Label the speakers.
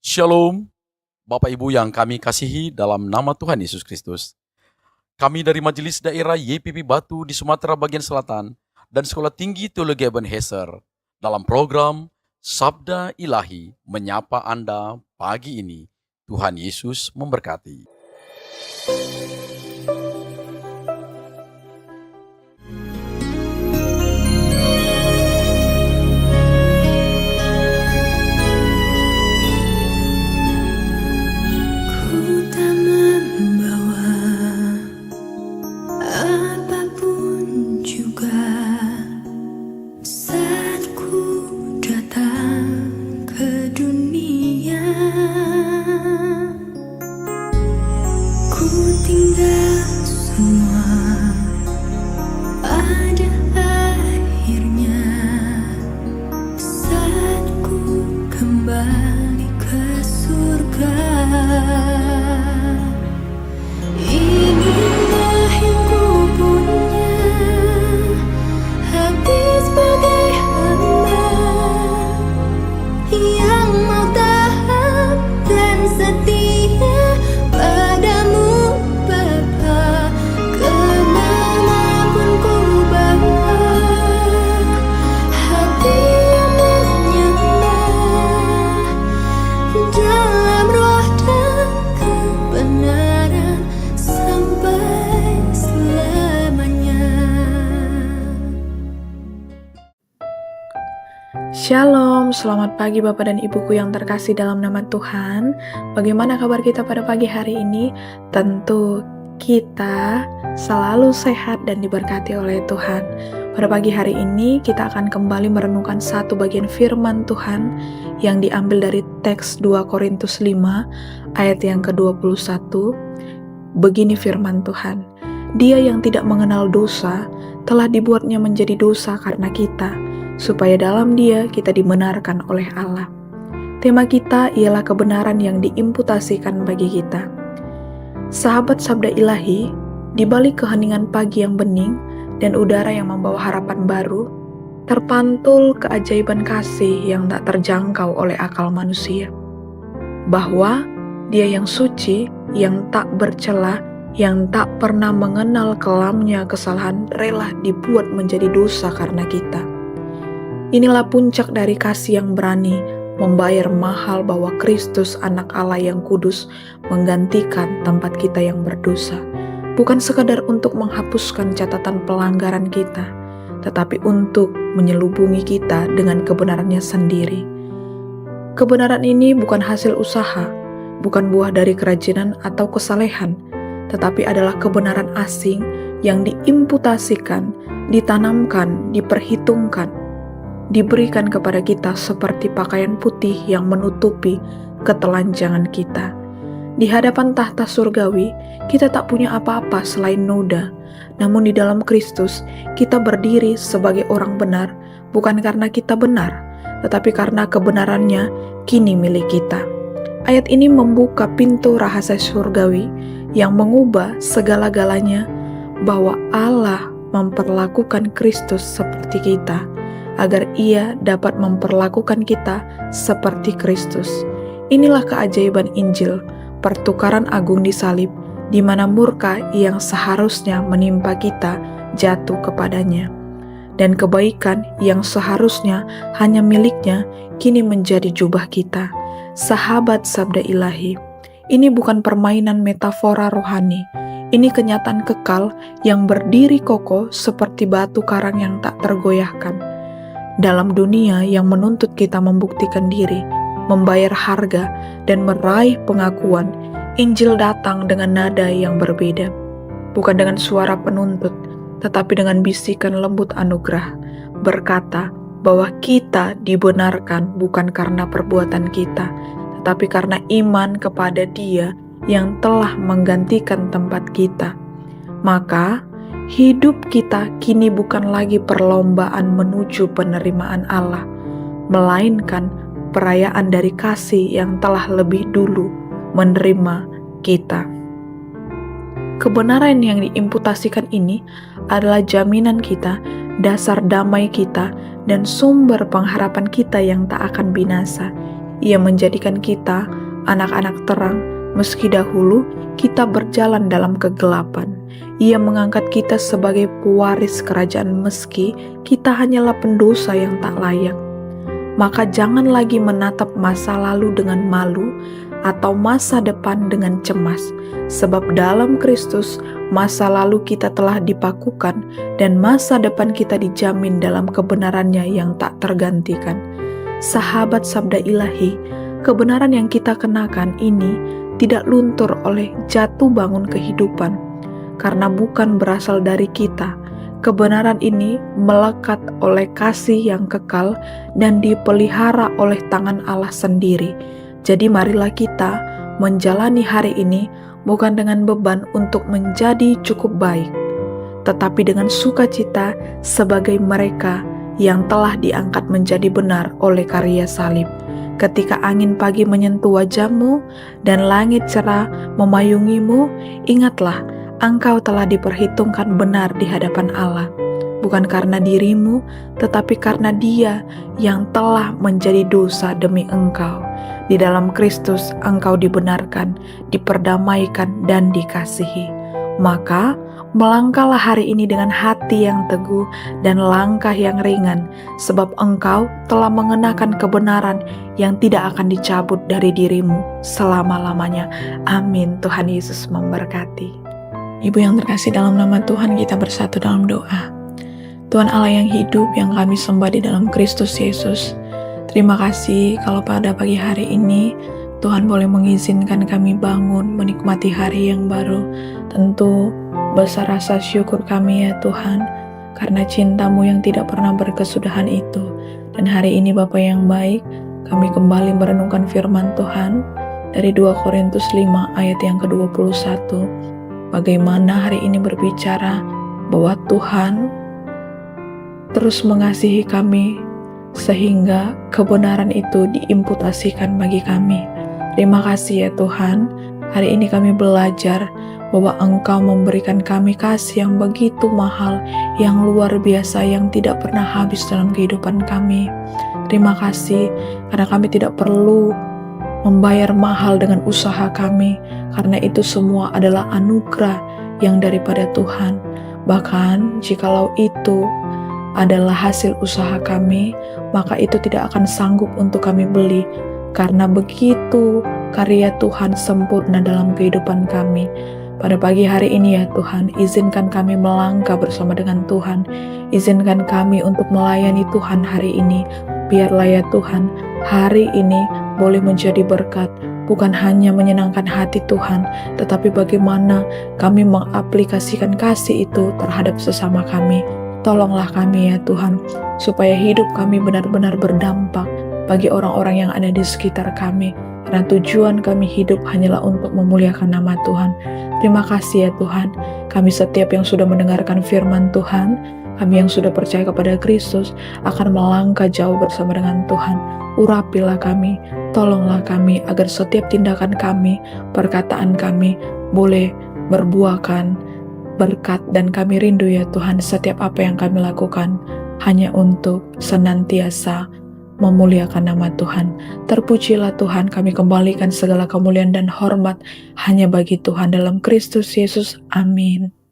Speaker 1: Shalom, Bapak Ibu yang kami kasihi dalam nama Tuhan Yesus Kristus. Kami dari Majelis Daerah YPP Batu di Sumatera bagian Selatan dan Sekolah Tinggi Teologi Ebenezer dalam program Sabda Ilahi menyapa Anda pagi ini. Tuhan Yesus memberkati.
Speaker 2: Ku tak membawa apapun juga saat ku datang ke dunia. Ku tinggal semua pada akhirnya saat ku kembali ke surga. Inilah yang ku punya, hati sebagai hamba yang mau taat dan setia padamu Bapa. Kemanapun ku bawa, hati yang menyembah dalam roh dan kebenaran sampai selamanya.
Speaker 3: Shalom, selamat pagi Bapak dan Ibuku yang terkasih dalam nama Tuhan. Bagaimana kabar kita pada pagi hari ini? Tentu kita selalu sehat dan diberkati oleh Tuhan. Pada pagi hari ini kita akan kembali merenungkan satu bagian firman Tuhan yang diambil dari teks 2 Korintus 5 ayat yang ke-21. Begini firman Tuhan, Dia yang tidak mengenal dosa telah dibuatnya menjadi dosa karena kita, supaya dalam Dia kita dibenarkan oleh Allah. Tema kita ialah kebenaran yang diimputasikan bagi kita. Sahabat Sabda Ilahi, di balik keheningan pagi yang bening dan udara yang membawa harapan baru, terpantul keajaiban kasih yang tak terjangkau oleh akal manusia. Bahwa Dia yang suci, yang tak bercela, yang tak pernah mengenal kelamnya kesalahan, rela dibuat menjadi dosa karena kita. Inilah puncak dari kasih yang berani membayar mahal bahwa Kristus anak Allah yang kudus menggantikan tempat kita yang berdosa. Bukan sekadar untuk menghapuskan catatan pelanggaran kita, tetapi untuk menyelubungi kita dengan kebenarannya sendiri. Kebenaran ini bukan hasil usaha, bukan buah dari kerajinan atau kesalehan, tetapi adalah kebenaran asing yang diimputasikan, ditanamkan, diperhitungkan, diberikan kepada kita seperti pakaian putih yang menutupi ketelanjangan kita. Di hadapan tahta surgawi, kita tak punya apa-apa selain noda. Namun di dalam Kristus, kita berdiri sebagai orang benar, bukan karena kita benar, tetapi karena kebenarannya kini milik kita. Ayat ini membuka pintu rahasia surgawi yang mengubah segala-galanya, bahwa Allah memperlakukan Kristus seperti kita, agar Ia dapat memperlakukan kita seperti Kristus. Inilah keajaiban Injil, pertukaran agung di salib, di mana murka yang seharusnya menimpa kita jatuh kepadanya, dan kebaikan yang seharusnya hanya miliknya kini menjadi jubah kita. Sahabat Sabda Ilahi, ini bukan permainan metafora rohani. Ini kenyataan kekal yang berdiri kokoh seperti batu karang yang tak tergoyahkan. Dalam dunia yang menuntut kita membuktikan diri, membayar harga, dan meraih pengakuan, Injil datang dengan nada yang berbeda. Bukan dengan suara penuntut, tetapi dengan bisikan lembut anugerah, berkata bahwa kita dibenarkan bukan karena perbuatan kita, tetapi karena iman kepada Dia yang telah menggantikan tempat kita. Maka, hidup kita kini bukan lagi perlombaan menuju penerimaan Allah, melainkan perayaan dari kasih yang telah lebih dulu menerima kita. Kebenaran yang diimputasikan ini adalah jaminan kita, dasar damai kita, dan sumber pengharapan kita yang tak akan binasa. Ia menjadikan kita anak-anak terang, meski dahulu kita berjalan dalam kegelapan. Ia mengangkat kita sebagai pewaris kerajaan meski kita hanyalah pendosa yang tak layak. Maka jangan lagi menatap masa lalu dengan malu atau masa depan dengan cemas, sebab dalam Kristus masa lalu kita telah dipakukan dan masa depan kita dijamin dalam kebenarannya yang tak tergantikan. Sahabat sabda ilahi, kebenaran yang kita kenakan ini tidak luntur oleh jatuh bangun kehidupan, karena bukan berasal dari kita. Kebenaran ini melekat oleh kasih yang kekal dan dipelihara oleh tangan Allah sendiri. Jadi marilah kita menjalani hari ini bukan dengan beban untuk menjadi cukup baik, tetapi dengan sukacita sebagai mereka yang telah diangkat menjadi benar oleh karya salib. Ketika angin pagi menyentuh wajahmu dan langit cerah memayungimu, ingatlah engkau telah diperhitungkan benar di hadapan Allah, bukan karena dirimu, tetapi karena Dia yang telah menjadi dosa demi engkau. Di dalam Kristus engkau dibenarkan, diperdamaikan, dan dikasihi. Maka melangkahlah hari ini dengan hati yang teguh dan langkah yang ringan, sebab engkau telah mengenakan kebenaran yang tidak akan dicabut dari dirimu selama-lamanya. Amin. Tuhan Yesus memberkati. Ibu yang terkasih, dalam nama Tuhan kita bersatu dalam doa. Tuhan Allah yang hidup, yang kami sembah di dalam Kristus Yesus, terima kasih kalau pada pagi hari ini Tuhan boleh mengizinkan kami bangun menikmati hari yang baru. Tentu besar rasa syukur kami ya Tuhan, karena cinta-Mu yang tidak pernah berkesudahan itu. Dan hari ini Bapa yang baik, kami kembali merenungkan firman Tuhan dari 2 Korintus 5 ayat yang ke-21. Bagaimana hari ini berbicara bahwa Tuhan terus mengasihi kami sehingga kebenaran itu diimputasikan bagi kami. Terima kasih ya Tuhan, hari ini kami belajar bahwa Engkau memberikan kami kasih yang begitu mahal, yang luar biasa, yang tidak pernah habis dalam kehidupan kami. Terima kasih karena kami tidak perlu membayar mahal dengan usaha kami, karena itu semua adalah anugerah yang daripada Tuhan. Bahkan jikalau itu adalah hasil usaha kami, maka itu tidak akan sanggup untuk kami beli, karena begitu karya Tuhan sempurna dalam kehidupan kami. Pada pagi hari ini ya Tuhan, izinkan kami melangkah bersama dengan Tuhan, izinkan kami untuk melayani Tuhan hari ini. Biarlah ya Tuhan, hari ini boleh menjadi berkat, bukan hanya menyenangkan hati Tuhan, tetapi bagaimana kami mengaplikasikan kasih itu terhadap sesama kami. Tolonglah kami ya Tuhan, supaya hidup kami benar-benar berdampak bagi orang-orang yang ada di sekitar kami, karena tujuan kami hidup hanyalah untuk memuliakan nama Tuhan. Terima kasih ya Tuhan, kami setiap yang sudah mendengarkan firman Tuhan, kami yang sudah percaya kepada Kristus akan melangkah jauh bersama dengan Tuhan. Urapilah kami, tolonglah kami agar setiap tindakan kami, perkataan kami boleh berbuahkan berkat, dan kami rindu ya Tuhan setiap apa yang kami lakukan hanya untuk senantiasa memuliakan nama Tuhan. Terpujilah Tuhan, kami kembalikan segala kemuliaan dan hormat hanya bagi Tuhan dalam Kristus Yesus. Amin.